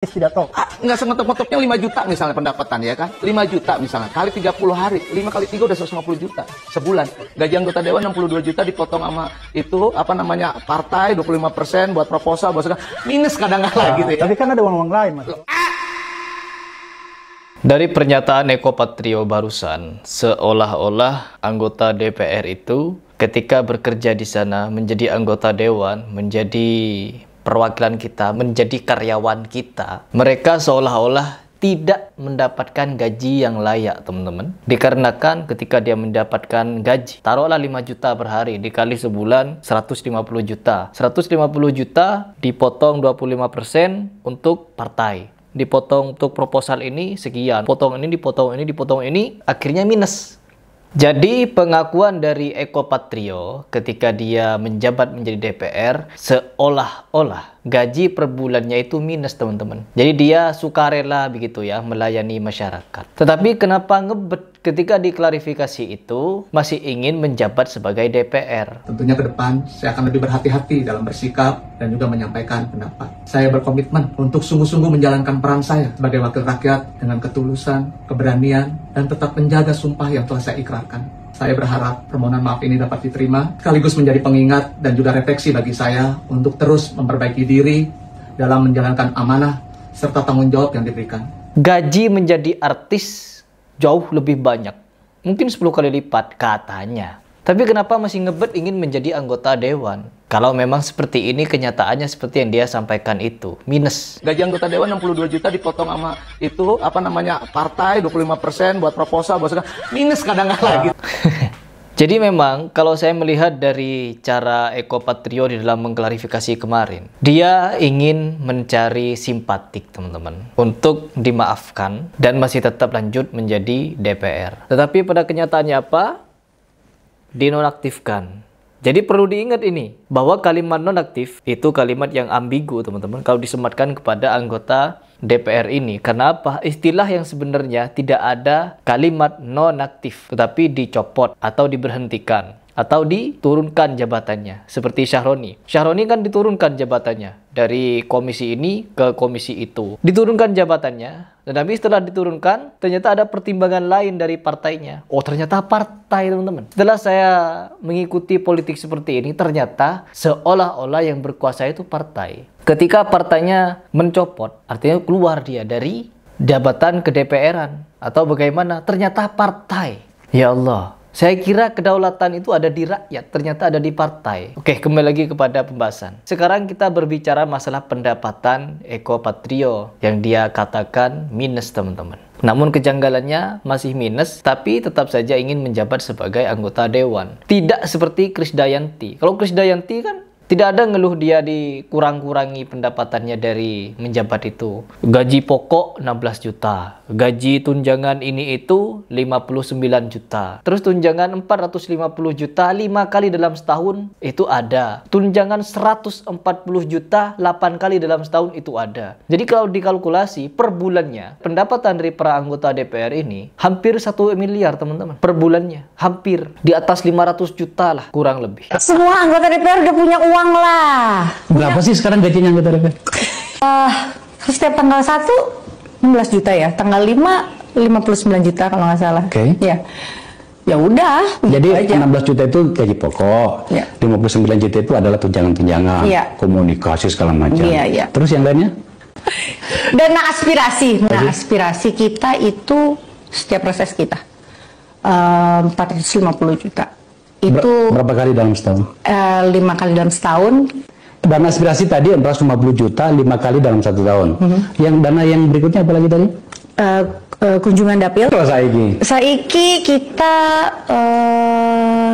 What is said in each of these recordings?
pidato. Nggak sengetok-ngetoknya 5 juta misalnya pendapatan ya kan. 5 juta misalnya, kali 30 hari, 5 kali 3 udah 150 juta sebulan. Gaji anggota dewan 62 juta dipotong sama itu, apa namanya, partai 25% buat proposal, buat segala. Minus kadang-kadang gitu ya. Tapi kan ada uang-uang lain, Mas. Dari pernyataan Eko Patrio barusan, seolah-olah anggota DPR itu ketika bekerja di sana menjadi anggota dewan, menjadi perwakilan kita, menjadi karyawan kita, mereka seolah-olah tidak mendapatkan gaji yang layak, teman-teman. Dikarenakan ketika dia mendapatkan gaji, taruhlah 5 juta per hari, dikali sebulan 150 juta. 150 juta dipotong 25% untuk partai. Dipotong untuk proposal ini sekian, potong ini, dipotong ini, dipotong ini, akhirnya minus. Jadi pengakuan dari Eko Patrio ketika dia menjabat menjadi DPR seolah-olah gaji per bulannya itu minus, teman-teman. Jadi dia sukarela begitu ya melayani masyarakat. Tetapi kenapa ngebet ketika diklarifikasi itu masih ingin menjabat sebagai DPR? Tentunya ke depan saya akan lebih berhati-hati dalam bersikap dan juga menyampaikan pendapat. Saya berkomitmen untuk sungguh-sungguh menjalankan peran saya sebagai wakil rakyat dengan ketulusan, keberanian, dan tetap menjaga sumpah yang telah saya ikrarkan. Saya berharap permohonan maaf ini dapat diterima, sekaligus menjadi pengingat dan juga refleksi bagi saya untuk terus memperbaiki diri dalam menjalankan amanah serta tanggung jawab yang diberikan. Gaji menjadi artis jauh lebih banyak, mungkin 10 kali lipat katanya. Tapi kenapa masih ngebet ingin menjadi anggota dewan? Kalau memang seperti ini kenyataannya seperti yang dia sampaikan itu, minus. Gaji anggota dewan 62 juta dipotong sama itu, apa namanya, partai 25% buat proposal, buat segala. Minus kadang-kadang gitu. Jadi memang kalau saya melihat dari cara Eko Patrio di dalam mengklarifikasi kemarin, dia ingin mencari simpatik, teman-teman, untuk dimaafkan dan masih tetap lanjut menjadi DPR. Tetapi pada kenyataannya apa? Dinonaktifkan. Jadi perlu diingat ini, bahwa kalimat nonaktif itu kalimat yang ambigu, teman-teman, kalau disematkan kepada anggota DPR ini. Karena apa? Istilah yang sebenarnya tidak ada kalimat nonaktif, tetapi dicopot atau diberhentikan atau diturunkan jabatannya. Seperti Syahroni. Syahroni kan diturunkan jabatannya dari komisi ini ke komisi itu. Diturunkan jabatannya, tetapi setelah diturunkan ternyata ada pertimbangan lain dari partainya. Oh, ternyata partai, teman-teman. Setelah saya mengikuti politik seperti ini, ternyata seolah-olah yang berkuasa itu partai. Ketika partainya mencopot, artinya keluar dia dari jabatan ke DPR-an atau bagaimana, ternyata partai. Ya Allah, saya kira kedaulatan itu ada di rakyat, ternyata ada di partai. Oke, kembali lagi kepada pembahasan. Sekarang kita berbicara masalah pendapatan Eko Patrio yang dia katakan minus, teman-teman. Namun kejanggalannya masih minus, tapi tetap saja ingin menjabat sebagai anggota dewan. Tidak seperti Krisdayanti. Kalau Krisdayanti kan tidak ada ngeluh dia dikurang-kurangi pendapatannya dari menjabat itu. Gaji pokok 16 juta. Gaji tunjangan ini itu 59 juta. Terus tunjangan 450 juta 5 kali dalam setahun itu ada. Tunjangan 140 juta 8 kali dalam setahun itu ada. Jadi kalau dikalkulasi per bulannya, pendapatan dari para anggota DPR ini hampir 1 miliar, teman-teman. Per bulannya. Hampir. Di atas 500 juta lah, kurang lebih. Semua anggota DPR udah punya uang lah. Berapa sih sekarang gajinya anggota DPR? Setiap tanggal 1 16 juta ya, tanggal 5 59 juta kalau nggak salah. Oke. Ya. Ya udah. Jadi aja. 16 juta itu gaji pokok, Ya. 59 juta itu adalah tunjangan-tunjangan, Ya. komunikasi segala macam. Iya, iya. Terus yang lainnya? Dana aspirasi. Nah, aspirasi kita itu setiap proses kita 450 juta. Itu Berapa kali dalam setahun? 5 kali dalam setahun. Dana aspirasi tadi 450 juta 5 kali dalam 1 tahun. Yang dana yang berikutnya apa lagi tadi? Kunjungan dapil. Terus Saiki kita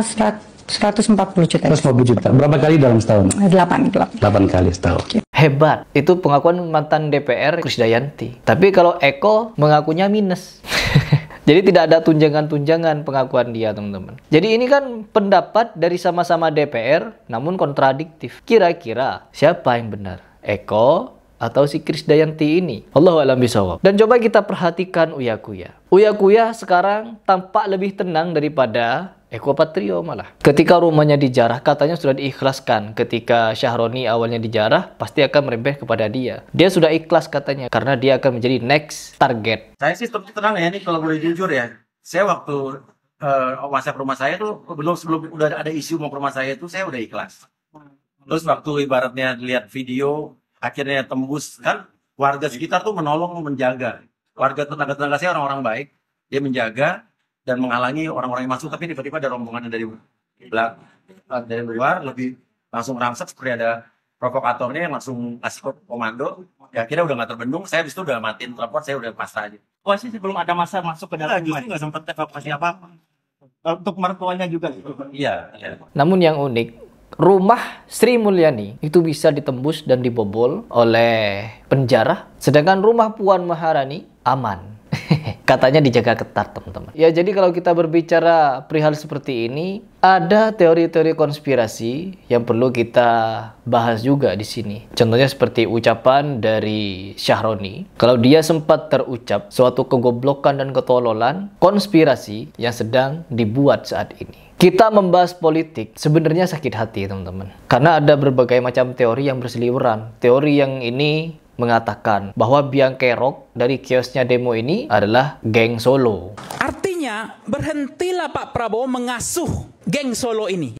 140 juta. 150 juta. Berapa kali dalam setahun? 8 kali setahun. Hebat. Itu pengakuan mantan DPR Krisdayanti. Tapi kalau Eko mengakunya minus. Jadi tidak ada tunjangan-tunjangan pengakuan dia, teman-teman. Jadi ini kan pendapat dari sama-sama DPR, namun kontradiktif. Kira-kira siapa yang benar? Eko atau si Krisdayanti ini? Allahu a'lam bishawab. Dan coba kita perhatikan Uya Kuya. Uya Kuya sekarang tampak lebih tenang daripada Eko Patrio malah. Ketika rumahnya dijarah, katanya sudah diikhlaskan. Ketika Syahroni awalnya dijarah, pasti akan merembet kepada dia. Dia sudah ikhlas katanya, karena dia akan menjadi next target. Saya sih terang ya, ini kalau boleh jujur ya. Saya waktu masa ke rumah saya tuh, sebelum udah ada isu mau ke rumah saya itu, saya udah ikhlas. Terus waktu ibaratnya lihat video, akhirnya tembus, kan warga sekitar tuh menolong, menjaga. Warga tetangga-tetangga saya orang-orang baik, dia menjaga dan menghalangi orang-orang yang masuk, tapi tiba-tiba ada rombongan dari luar lebih langsung rangsek, seperti ada provokatornya yang langsung kasih komando. Ya akhirnya udah nggak terbendung, saya habis itu udah matiin telepon, saya udah pasrah aja. Wah sih belum ada masa masuk ke dalam rumah. Justru nggak sempat evakuasi apa-apa. Untuk mertuanya juga. Iya. Namun yang unik, rumah Sri Mulyani itu bisa ditembus dan dibobol oleh penjara, sedangkan rumah Puan Maharani aman. Katanya dijaga ketat, teman-teman. Ya, jadi kalau kita berbicara perihal seperti ini, ada teori-teori konspirasi yang perlu kita bahas juga di sini. Contohnya seperti ucapan dari Syahroni. Kalau dia sempat terucap suatu kegoblokan dan ketololan konspirasi yang sedang dibuat saat ini. Kita membahas politik sebenarnya sakit hati, teman-teman. Karena ada berbagai macam teori yang berseliweran. Teori yang ini mengatakan bahwa biang kerok dari kiosnya demo ini adalah geng Solo. Artinya, berhentilah Pak Prabowo mengasuh geng Solo ini.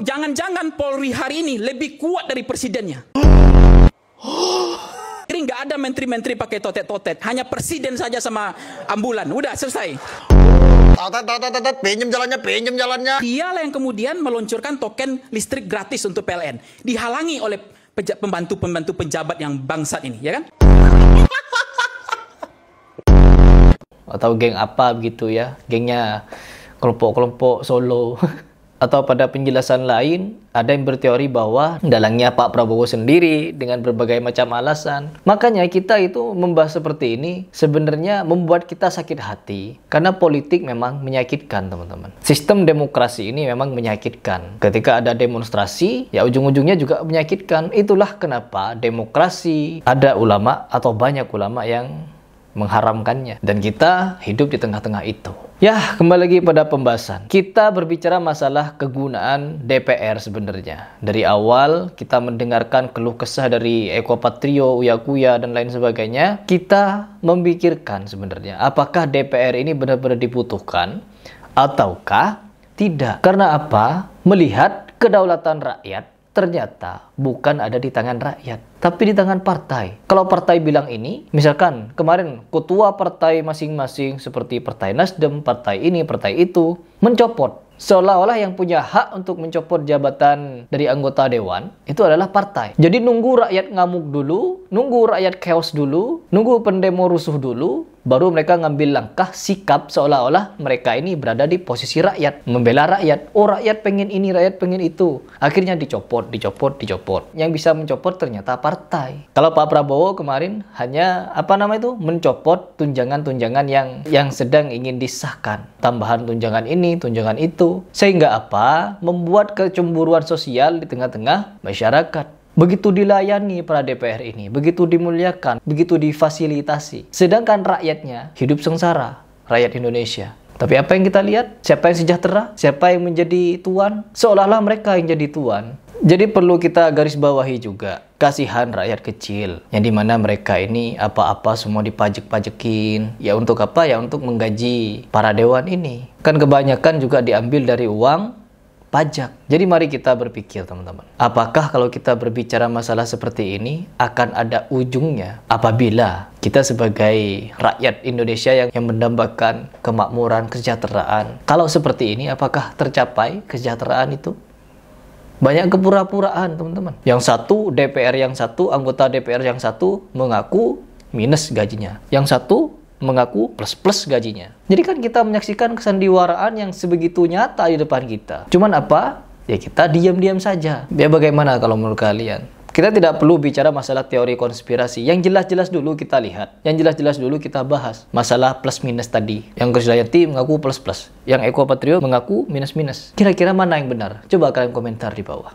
Jangan-jangan Polri hari ini lebih kuat dari presidennya. Jadi nggak ada menteri-menteri pakai totet-totet, hanya presiden saja sama ambulan. Udah selesai. Pinjam jalannya. Dialah yang kemudian meluncurkan token listrik gratis untuk PLN. Dihalangi oleh pembantu-pembantu pejabat yang bangsat ini, ya kan? Atau geng apa begitu ya, gengnya kelompok-kelompok Solo. Atau pada penjelasan lain, ada yang berteori bahwa dalangnya Pak Prabowo sendiri dengan berbagai macam alasan. Makanya kita itu membahas seperti ini sebenarnya membuat kita sakit hati. Karena politik memang menyakitkan, teman-teman. Sistem demokrasi ini memang menyakitkan. Ketika ada demonstrasi, ya ujung-ujungnya juga menyakitkan. Itulah kenapa demokrasi ada ulama atau banyak ulama yang mengharamkannya. Dan kita hidup di tengah-tengah itu. Ya, kembali lagi pada pembahasan. Kita berbicara masalah kegunaan DPR sebenarnya. Dari awal kita mendengarkan keluh kesah dari Eko Patrio, Uya Kuya, dan lain sebagainya. Kita memikirkan sebenarnya apakah DPR ini benar-benar dibutuhkan ataukah tidak. Karena apa? Melihat kedaulatan rakyat ternyata bukan ada di tangan rakyat, tapi di tangan partai. Kalau partai bilang ini, misalkan kemarin ketua partai masing-masing seperti Partai Nasdem, partai ini, partai itu, mencopot. Seolah-olah yang punya hak untuk mencopot jabatan dari anggota dewan itu adalah partai. Jadi nunggu rakyat ngamuk dulu, nunggu rakyat chaos dulu, nunggu pendemo rusuh dulu, baru mereka ngambil langkah sikap seolah-olah mereka ini berada di posisi rakyat, membela rakyat. Oh, rakyat pengen ini, rakyat pengen itu. Akhirnya dicopot. Yang bisa mencopot ternyata partai. Kalau Pak Prabowo kemarin hanya mencopot tunjangan-tunjangan yang sedang ingin disahkan. Tambahan tunjangan ini, tunjangan itu. Sehingga apa? Membuat kecemburuan sosial di tengah-tengah masyarakat. Begitu dilayani para DPR ini, begitu dimuliakan, begitu difasilitasi. Sedangkan rakyatnya hidup sengsara, rakyat Indonesia. Tapi apa yang kita lihat? Siapa yang sejahtera? Siapa yang menjadi tuan? Seolah-olah mereka yang jadi tuan. Jadi perlu kita garis bawahi juga kasihan rakyat kecil yang dimana mereka ini apa-apa semua dipajek-pajekin. Ya untuk apa? Ya untuk menggaji para dewan ini. Kan kebanyakan juga diambil dari uang pajak. Jadi mari kita berpikir, teman-teman. Apakah kalau kita berbicara masalah seperti ini akan ada ujungnya apabila kita sebagai rakyat Indonesia yang mendambakan kemakmuran, kesejahteraan. Kalau seperti ini apakah tercapai kesejahteraan itu? Banyak kepura-puraan, teman-teman. Yang satu, DPR yang satu, anggota DPR yang satu mengaku minus gajinya. Yang satu mengaku plus-plus gajinya. Jadi kan kita menyaksikan kesandiwaraan yang sebegitu nyata di depan kita. Cuman apa? Ya kita diam-diam saja. Ya bagaimana kalau menurut kalian? Kita tidak perlu bicara masalah teori konspirasi. Yang jelas-jelas dulu kita lihat. Yang jelas-jelas dulu kita bahas. Masalah plus-minus tadi. Yang Krisdayanti mengaku plus-plus. Yang Eko Patrio mengaku minus-minus. Kira-kira mana yang benar? Coba kalian komentar di bawah.